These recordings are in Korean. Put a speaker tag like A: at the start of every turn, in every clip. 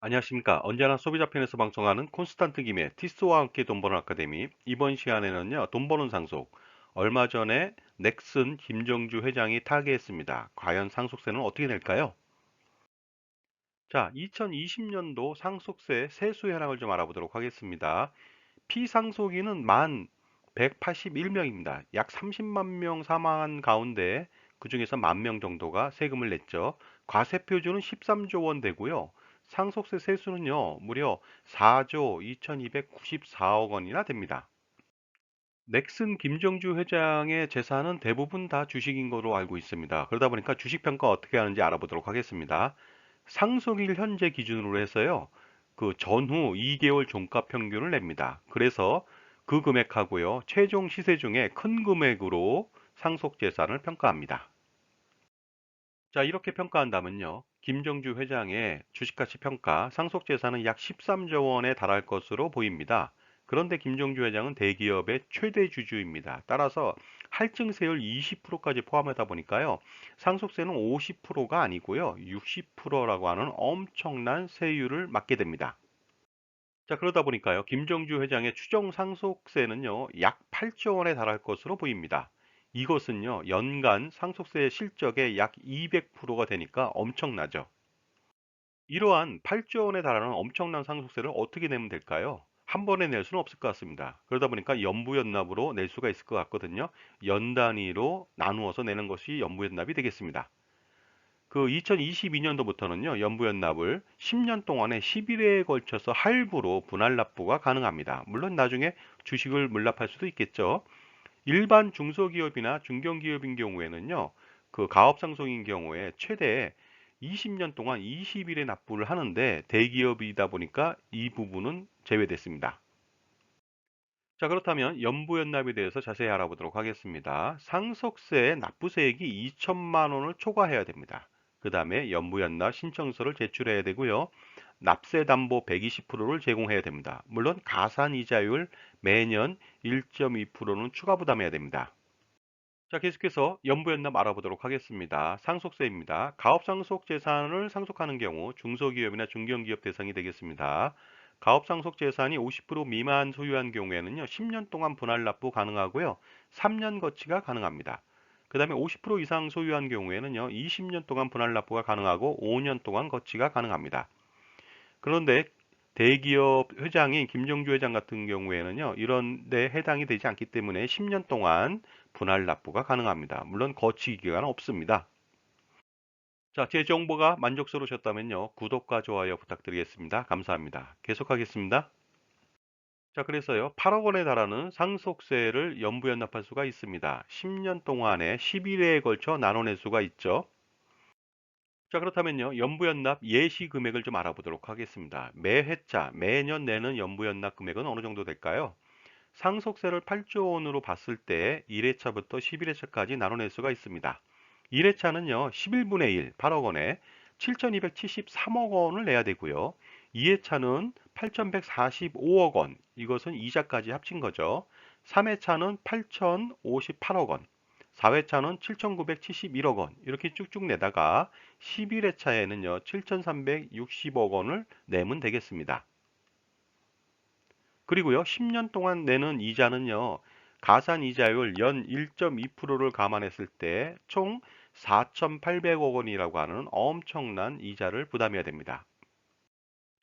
A: 안녕하십니까. 언제나 소비자 편에서 방송하는 콘스탄트 김의 티스와 함께 돈 버는 아카데미. 이번 시간에는요, 돈 버는 상속. 얼마 전에 넥슨 김정주 회장이 타계했습니다. 과연 상속세는 어떻게 낼까요? 자, 2020년도 상속세 세수 현황을 좀 알아보도록 하겠습니다. 피상속인은 만 181명입니다. 약 30만 명 사망한 가운데 그중에서 1만 명 정도가 세금을 냈죠. 과세표준은 13조 원 되고요. 상속세 세수는요, 무려 4조 2294억 원이나 됩니다. 넥슨 김정주 회장의 재산은 대부분 다 주식인 거로 알고 있습니다. 그러다 보니까 주식 평가 어떻게 하는지 알아보도록 하겠습니다. 상속일 현재 기준으로 해서요. 그 전후 2개월 종가 평균을 냅니다. 그래서 그 금액하고요. 최종 시세 중에 큰 금액으로 상속 재산을 평가합니다. 자, 이렇게 평가한다면요. 김정주 회장의 주식가치 평가, 상속 재산은 약 13조 원에 달할 것으로 보입니다. 그런데 김정주 회장은 대기업의 최대 주주입니다. 따라서 할증세율 20%까지 포함하다 보니까요. 상속세는 50%가 아니고요. 60%라고 하는 엄청난 세율을 맞게 됩니다. 자, 그러다 보니까요. 김정주 회장의 추정 상속세는요. 약 8조 원에 달할 것으로 보입니다. 이것은요. 연간 상속세 실적의 약 200%가 되니까 엄청나죠. 이러한 8조 원에 달하는 엄청난 상속세를 어떻게 내면 될까요? 한 번에 낼 수는 없을 것 같습니다. 그러다 보니까 연부연납으로 낼 수가 있을 것 같거든요. 연 단위로 나누어서 내는 것이 연부연납이 되겠습니다. 그 2022년도부터는요, 연부연납을 10년 동안에 11회에 걸쳐서 할부로 분할 납부가 가능합니다. 물론 나중에 주식을 물납할 수도 있겠죠. 일반 중소기업이나 중견기업인 경우에는요, 그 가업상속인 경우에 최대 20년 동안 20일에 납부를 하는데 대기업이다 보니까 이 부분은 제외됐습니다. 자, 그렇다면 연부연납에 대해서 자세히 알아보도록 하겠습니다. 상속세의 납부세액이 2천만 원을 초과해야 됩니다. 그 다음에 연부연납 신청서를 제출해야 되고요. 납세 담보 120%를 제공해야 됩니다. 물론 가산이자율 매년 1.2%는 추가 부담해야 됩니다. 자, 계속해서 연부연납 알아보도록 하겠습니다. 상속세입니다. 가업상속 재산을 상속하는 경우 중소기업이나 중견기업 대상이 되겠습니다. 가업상속 재산이 50% 미만 소유한 경우에는요, 10년 동안 분할 납부 가능하고요, 3년 거치가 가능합니다. 그 다음에 50% 이상 소유한 경우에는요, 20년 동안 분할 납부가 가능하고 5년 동안 거치가 가능합니다. 그런데 대기업 회장인 김정주 회장 같은 경우에는요, 이런 데 해당이 되지 않기 때문에 10년 동안 분할 납부가 가능합니다. 물론 거치 기간은 없습니다. 자, 제 정보가 만족스러우셨다면요, 구독과 좋아요 부탁드리겠습니다. 감사합니다. 계속하겠습니다. 자, 그래서요, 8억 원에 달하는 상속세를 연부연납할 수가 있습니다. 10년 동안에 11회에 걸쳐 나눠낼 수가 있죠. 자, 그렇다면요. 연부연납 예시 금액을 좀 알아보도록 하겠습니다. 매 회차, 매년 내는 연부연납 금액은 어느 정도 될까요? 상속세를 8조 원으로 봤을 때 1회차부터 11회차까지 나눠낼 수가 있습니다. 1회차는요. 11분의 1, 8억 원에 7,273억 원을 내야 되고요. 2회차는 8,145억 원, 이것은 이자까지 합친 거죠. 3회차는 8,058억 원, 4회차는 7,971억 원, 이렇게 쭉쭉 내다가 11회차에는요, 7,360억 원을 내면 되겠습니다. 그리고요, 10년 동안 내는 이자는요, 가산 이자율 연 1.2%를 감안했을 때 총 4,800억 원이라고 하는 엄청난 이자를 부담해야 됩니다.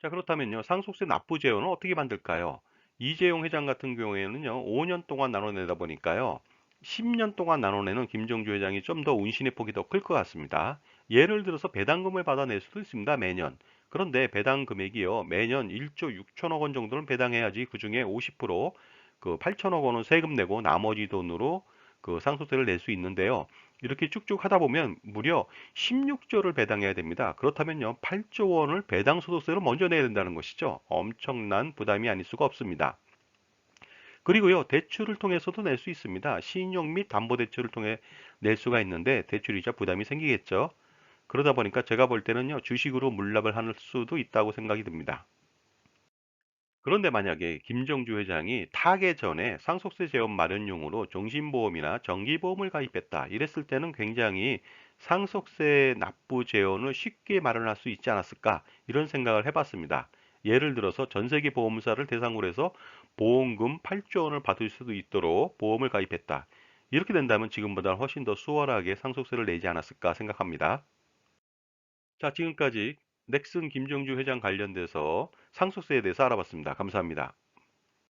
A: 자, 그렇다면요, 상속세 납부 제도는 어떻게 만들까요? 이재용 회장 같은 경우에는요, 5년 동안 나눠내다 보니까요, 10년 동안 나눠내는 김정주 회장이 좀 더 운신의 폭이 더 클 것 같습니다. 예를 들어서 배당금을 받아낼 수도 있습니다, 매년. 그런데 배당 금액이요, 매년 1조 6천억 원 정도는 배당해야지 그중에 50%, 그 8천억 원은 세금 내고 나머지 돈으로 그 상속세를 낼 수 있는데요. 이렇게 쭉쭉 하다 보면 무려 16조를 배당해야 됩니다. 그렇다면요, 8조 원을 배당소득세로 먼저 내야 된다는 것이죠. 엄청난 부담이 아닐 수가 없습니다. 그리고요, 대출을 통해서도 낼 수 있습니다. 신용 및 담보대출을 통해 낼 수가 있는데 대출이자 부담이 생기겠죠. 그러다 보니까 제가 볼 때는요, 주식으로 물납을 할 수도 있다고 생각이 듭니다. 그런데 만약에 김정주 회장이 타계 전에 상속세 제원 마련용으로 종신보험이나 정기보험을 가입했다. 이랬을 때는 굉장히 상속세 납부 재원을 쉽게 마련할 수 있지 않았을까? 이런 생각을 해봤습니다. 예를 들어서 전세계 보험사를 대상으로 해서 보험금 8조 원을 받을 수도 있도록 보험을 가입했다. 이렇게 된다면 지금보다 훨씬 더 수월하게 상속세를 내지 않았을까 생각합니다. 자, 지금까지 넥슨 김정주 회장 관련돼서 상속세에 대해서 알아봤습니다. 감사합니다.